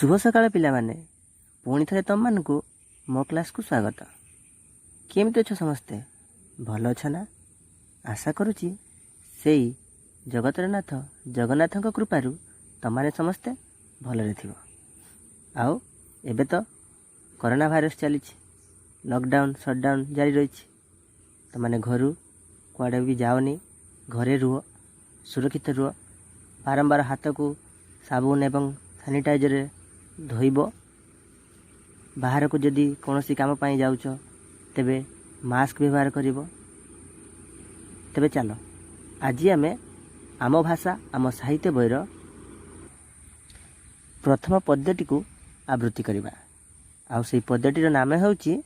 शुभ सकाळ पिलामाने पुणी थे तुम मानक मो क्लास को स्वागत। केमती अछ समस्ते भल अछ ना? आशा करुच्ची से जगतर नाथ जगन्नाथ कृपारू तमाने समस्ते भलरे थिबो। आउ एबे तो कोरोना भाइरस चली लॉकडाउन शटडाउन जारी रही। तमाने घरू कुआडे भी जाओनी, घरे रुह, सुरक्षित रुह, बारंबार हाथ को साबुन एवं सैनिटाइजर धोइब। बाहर को जदि कौन सी काम पाई जाउछ तेबे मास्क व्यवहार करिब। तेबे चलो आज आमे आम भाषा आम साहित्य बहीर प्रथम पद्यटी को आवृत्ति करिबा। आउ से पद्यटीर नाम होउची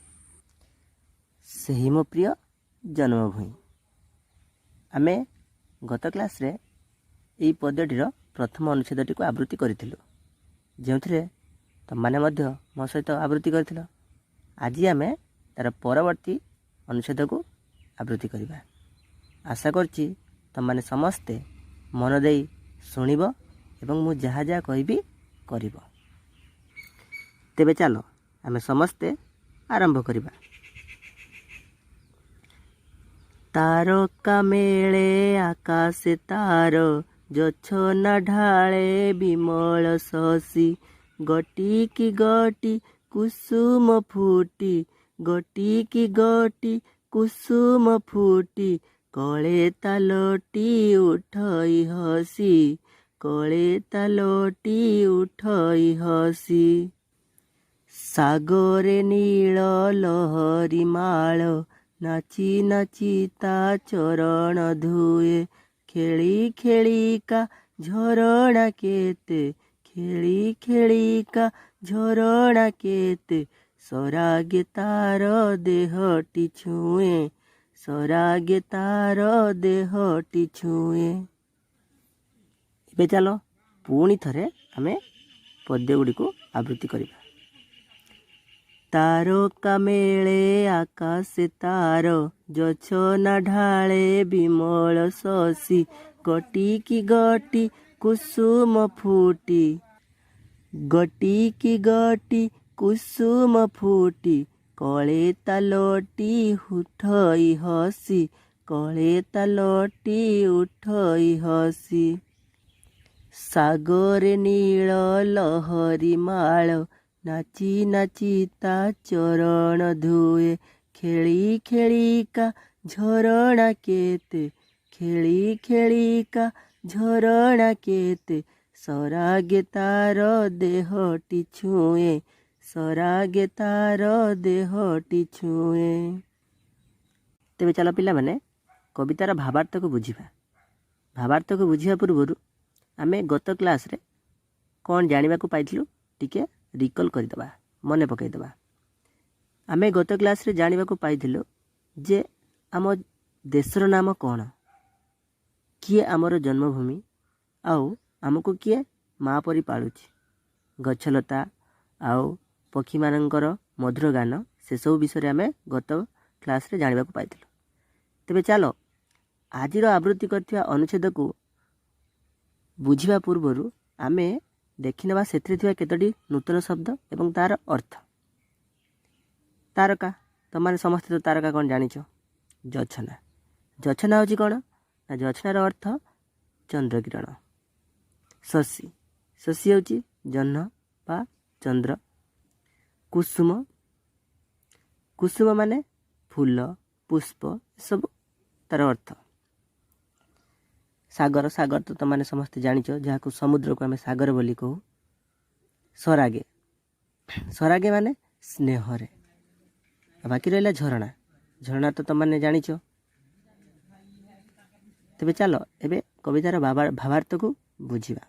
सेहि मो प्रिय जन्मभूमि। आमे गत क्लास रे एई पद्यटीर प्रथम अनुच्छेदटी को आवृत्ति करिथिलु, जेउथिरे तमाने मध्य मो सहित आवृत्ति करिथिल। आज आमे तार परवर्ती अनुच्छेद को आवृत्ति करिबा। आशा करछि तमाने समस्ते मन देई शुणिब एवं मु जहा जहा कहबी करिब। तेबे चलो आमे समस्ते आरंभ करिबा। तारका मेले आकाशे तार, जछना ढाळे विमल शशि, गटी की गटी कुसुम फूटी, गटी की गटी कुसुम फूटी, कले तालटी उठई हसी, कले तालटी उठई हसी। सागरे नील लहरी माल, नाची नाची ता चरण धुए, खेली खेली का झरणा केते, खेली खेली का झरणा केते, सरागे तार देहटी छुए, सरागे तार देहटी छुए। एबे चलो पुणी थरे आमे पद्य गुडी को आवृत्ति करिबा। तारका मेले आकाशे तार, जछना ढाळे विमल शशि, गटी की गटी कुसुम फूटी, गटी की गटी कुसुम फूटी, कले तालटी उठई हसी, कले तालटी उठई हसी। सागरे नील लहरी माल, नाची नाची ता चरण धुए, खेली खेली का झरणा केते, खेली खेली का झरणा केते, सरागे तार देहटी छुए, सरागे तार देहटी छुए। तेबे चलो पिला माने कवितार भावार्थ को बुझिबा। भावार्थ को बुझिया पूर्व आमे गत क्लास रे कौन जानिबा को पाइथिलु टिके रिकल करदबा, मने पकईदबा। आमे गत क्लास रे जानिबा को पाइथिलु जे आम देशर नाम कौन, किए आमर जन्मभूमि, आउ आमको किए माँ परी पालुछि, गछलता आउ पक्षी मानकर मधुर गान, से सब विषय आमे गत क्लास रे जानिबा को पाइथिलु। तेबे चलो आजिर आवृत्ति करथिबा अनुच्छेद को बुझिबा पूर्वरु आमे देखिनबा सेथिरे थिबा केतोटी नूतन शब्द एवं तार अर्थ। तारका तमाने समस्त तो तारका कौन जानिछ? जछना। जछना होची कौन ना? जछनार अर्थ चंद्र किरण। शशि, शशि होची जह्न बा चंद्र। कुसुम, कुसुम माने फूल पुष्प सब तार अर्थ। सागर, सागर तो तमाने समस्त जानिछ जहाँ को समुद्र को आमे सागर बोली कहू। सरागे, सरागे माने स्नेह रे। बाकी रहिला झरणा, झरणा तो तमाने जानिछ। तेबे चलो एबे कवितार भावार्थ को बुझिबा।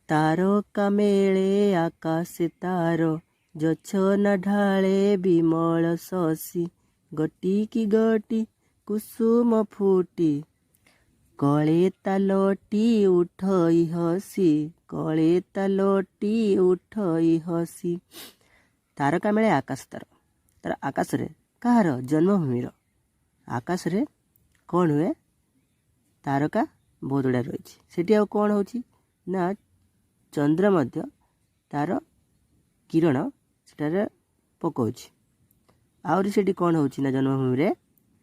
तारका मेले आकाशे तार, जछना ढाळे विमल शशि, गटी की गटी कुसुम फूटी, कले तालटी उठई हसी, कले तालटी उठई हसी। तारका मेले आकाश तार, तार आकाश रे कहार? जन्मभूमिर आकाश रे कौन हुए? तारका बहुत गुड़ा रही। सेठी आउ कौन होची ना चंद्र मध्य तार किरण सेटारे पकाउछि आउरी सेठी कौन होछि ना जन्मभूमि रे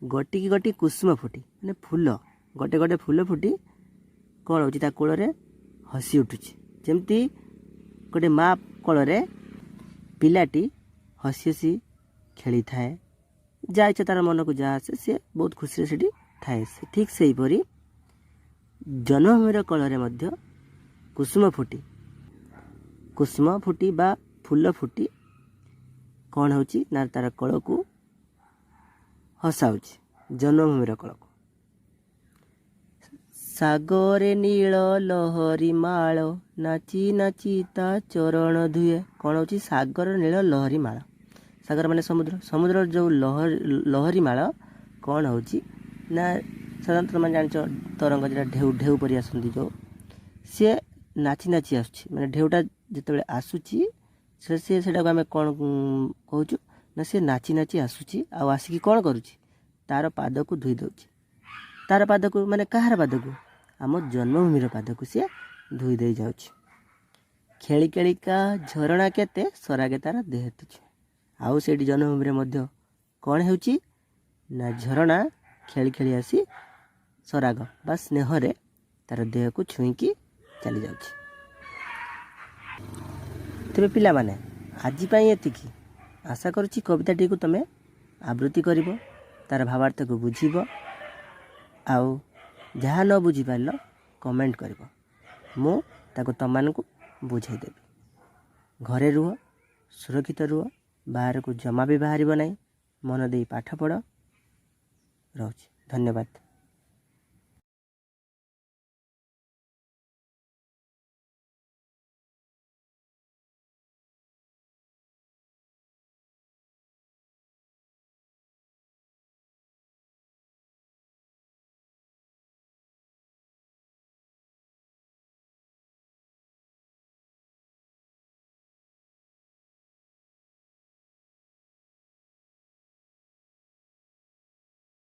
गोटी की गोटी कुसुम फुटी माने फूल गोटे गोटे फूल फुटी कौन होछि ता कोल रे हसी उठुछि जेमती गोटे माँ कोल रे पिलाटी हसी हसी खेली थाए जा इच्छा तार मन को जा आसे सी बहुत खुशी से थाए ठीक से हीपरी जन्मभूमि कोल रे मध्य कुसुम फुटी बा फूल फुटी कौन होची ना तार कल को हसाउची जन्मभूमि कल को सागरे नील लहरी माल नाची नाची ता चरण धुए कौन होची सागर नील लहरी माल सागर माने समुद्र समुद्र जो लहरी माल कौन होची ना साधारणतः मैं जान तरंग जो ढेउ ढेउ परि आसती जो सी नाची नाची आसुची माने ढेउटा जिते आसूची से आम कौन कहूँ ना सी नाची नाची आसूची आसिकी कौन करुच्ची तार पाद को धोई दौची तार पाद को माने कहार पाद को आम जन्मभूमि पाद को सी धोई दे जाऊँगी खेली खेलिका झरणा केते सरागे तार देहतुची आउ से जन्मभूमि कौन होची ना झरणा खेली खेली आसी सराग बा स्नेह तार देह को छुईकी चली जाऊँगी तेरे पिला माने आज एतिकी आशा करुच्ची कविताटी को तुम आवृत्ति करिवो तार भावार्थ को बुझीबो आउ जहाँ न बुझी पारल कमेंट करिवो मु ताको तम को बुझेदेवी घरे रुह सुरक्षित रुह बाहर को जमा भी बाहर नहीं मन दे पाठ पढ़ रहुछि धन्यवाद।